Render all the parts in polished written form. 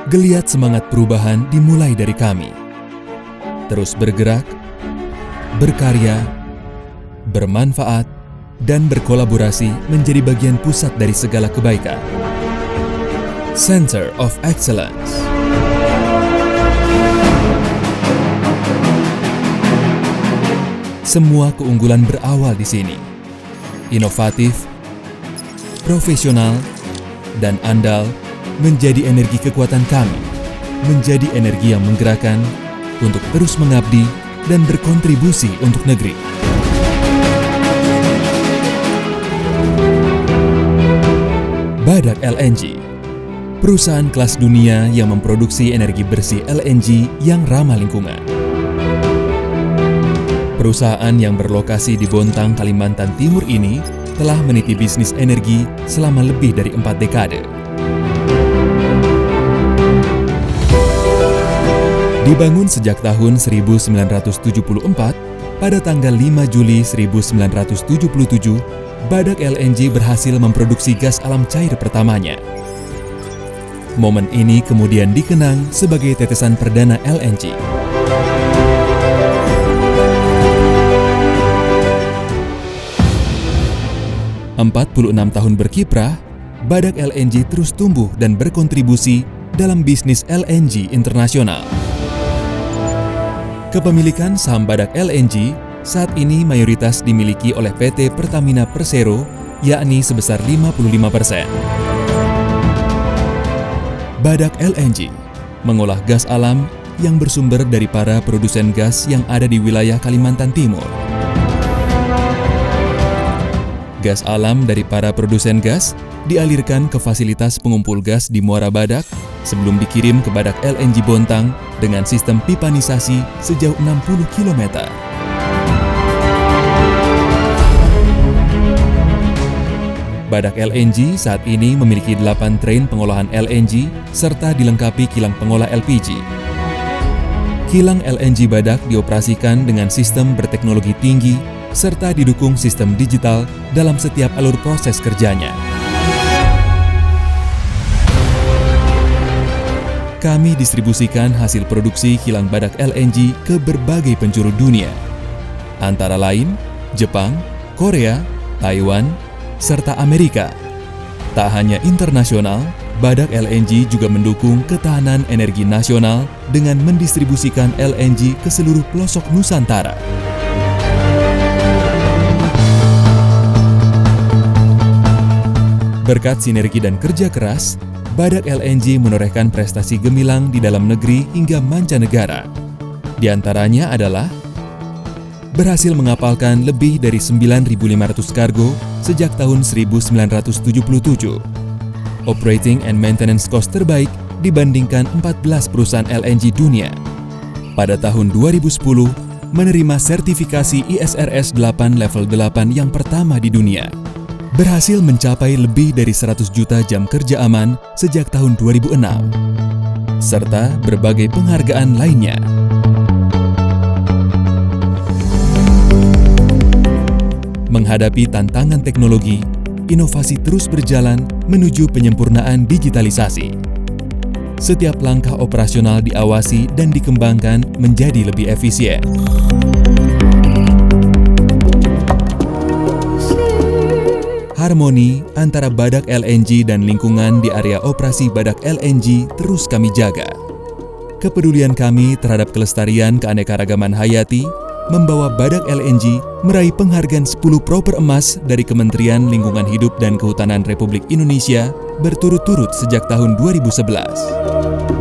Geliat semangat perubahan dimulai dari kami. Terus bergerak, berkarya, bermanfaat, dan berkolaborasi menjadi bagian pusat dari segala kebaikan. Center of Excellence. Semua keunggulan berawal di sini. Inovatif, profesional, dan andal menjadi energi kekuatan kami, menjadi energi yang menggerakkan untuk terus mengabdi dan berkontribusi untuk negeri. Badak LNG, perusahaan kelas dunia yang memproduksi energi bersih LNG yang ramah lingkungan. Perusahaan yang berlokasi di Bontang, Kalimantan Timur ini telah meniti bisnis energi selama lebih dari 4 dekade. Dibangun sejak tahun 1974, pada tanggal 5 Juli 1977, Badak LNG berhasil memproduksi gas alam cair pertamanya. Momen ini kemudian dikenang sebagai tetesan perdana LNG. Empat 46 tahun berkiprah, Badak LNG terus tumbuh dan berkontribusi dalam bisnis LNG internasional. Kepemilikan saham Badak LNG saat ini mayoritas dimiliki oleh PT Pertamina Persero, yakni sebesar 55%. Badak LNG mengolah gas alam yang bersumber dari para produsen gas yang ada di wilayah Kalimantan Timur. Gas alam dari para produsen gas dialirkan ke fasilitas pengumpul gas di Muara Badak sebelum dikirim ke Badak LNG Bontang dengan sistem pipanisasi sejauh 60 km. Badak LNG saat ini memiliki 8 train pengolahan LNG serta dilengkapi kilang pengolah LPG. Kilang LNG Badak dioperasikan dengan sistem berteknologi tinggi serta didukung sistem digital dalam setiap alur proses kerjanya. Kami distribusikan hasil produksi kilang Badak LNG ke berbagai penjuru dunia, antara lain Jepang, Korea, Taiwan, serta Amerika. Tak hanya internasional, Badak LNG juga mendukung ketahanan energi nasional dengan mendistribusikan LNG ke seluruh pelosok Nusantara. Berkat sinergi dan kerja keras, Badak LNG menorehkan prestasi gemilang di dalam negeri hingga mancanegara. Di antaranya adalah berhasil mengapalkan lebih dari 9.500 kargo sejak tahun 1977. Operating and maintenance cost terbaik dibandingkan 14 perusahaan LNG dunia. Pada tahun 2010, menerima sertifikasi ISRS 8 level 8 yang pertama di dunia. Berhasil mencapai lebih dari 100 juta jam kerja aman sejak tahun 2006, serta berbagai penghargaan lainnya. Menghadapi tantangan teknologi, inovasi terus berjalan menuju penyempurnaan digitalisasi. Setiap langkah operasional diawasi dan dikembangkan menjadi lebih efisien. Harmoni antara Badak LNG dan lingkungan di area operasi Badak LNG terus kami jaga. Kepedulian kami terhadap kelestarian keanekaragaman hayati membawa Badak LNG meraih penghargaan 10 Proper Emas dari Kementerian Lingkungan Hidup dan Kehutanan Republik Indonesia berturut-turut sejak tahun 2011.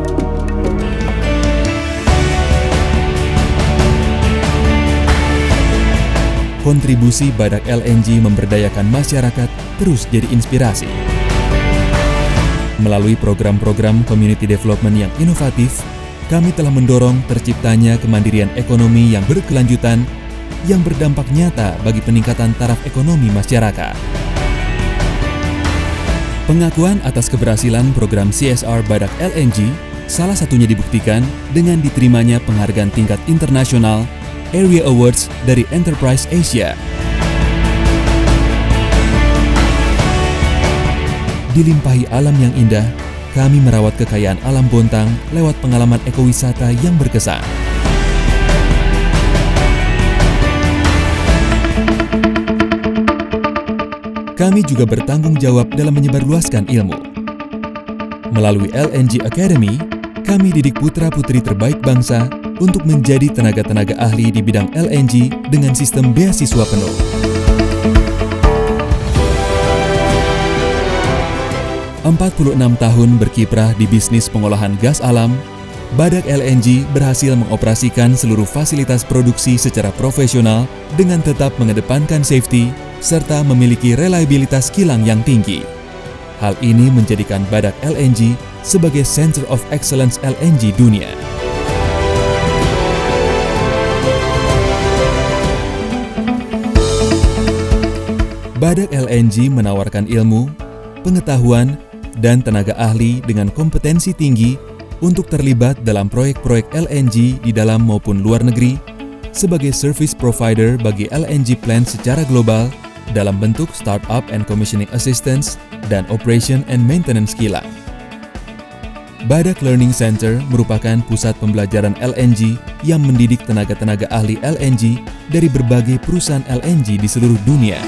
Kontribusi Badak LNG memberdayakan masyarakat terus jadi inspirasi. Melalui program-program community development yang inovatif, kami telah mendorong terciptanya kemandirian ekonomi yang berkelanjutan yang berdampak nyata bagi peningkatan taraf ekonomi masyarakat. Pengakuan atas keberhasilan program CSR Badak LNG salah satunya dibuktikan dengan diterimanya penghargaan tingkat internasional Area Awards dari Enterprise Asia. Dilimpahi alam yang indah, kami merawat kekayaan alam Bontang lewat pengalaman ekowisata yang berkesan. Kami juga bertanggung jawab dalam menyebarluaskan ilmu. Melalui LNG Academy, kami didik putra-putri terbaik bangsa untuk menjadi tenaga-tenaga ahli di bidang LNG dengan sistem beasiswa penuh. "46 tahun berkiprah di bisnis pengolahan gas alam, Badak LNG berhasil mengoperasikan seluruh fasilitas produksi secara profesional dengan tetap mengedepankan safety serta memiliki reliabilitas kilang yang tinggi. Hal ini menjadikan Badak LNG sebagai Center of Excellence LNG dunia. Badak LNG menawarkan ilmu, pengetahuan, dan tenaga ahli dengan kompetensi tinggi untuk terlibat dalam proyek-proyek LNG di dalam maupun luar negeri sebagai service provider bagi LNG plant secara global dalam bentuk startup and commissioning assistance dan operation and maintenance kilang. Badak Learning Center merupakan pusat pembelajaran LNG yang mendidik tenaga-tenaga ahli LNG dari berbagai perusahaan LNG di seluruh dunia.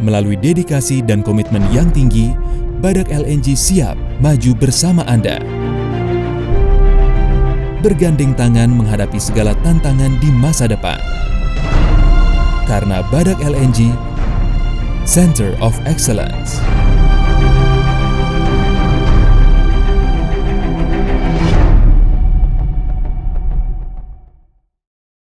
Melalui dedikasi dan komitmen yang tinggi, Badak LNG siap maju bersama Anda. Bergandeng tangan menghadapi segala tantangan di masa depan. Karena Badak LNG, Center of Excellence.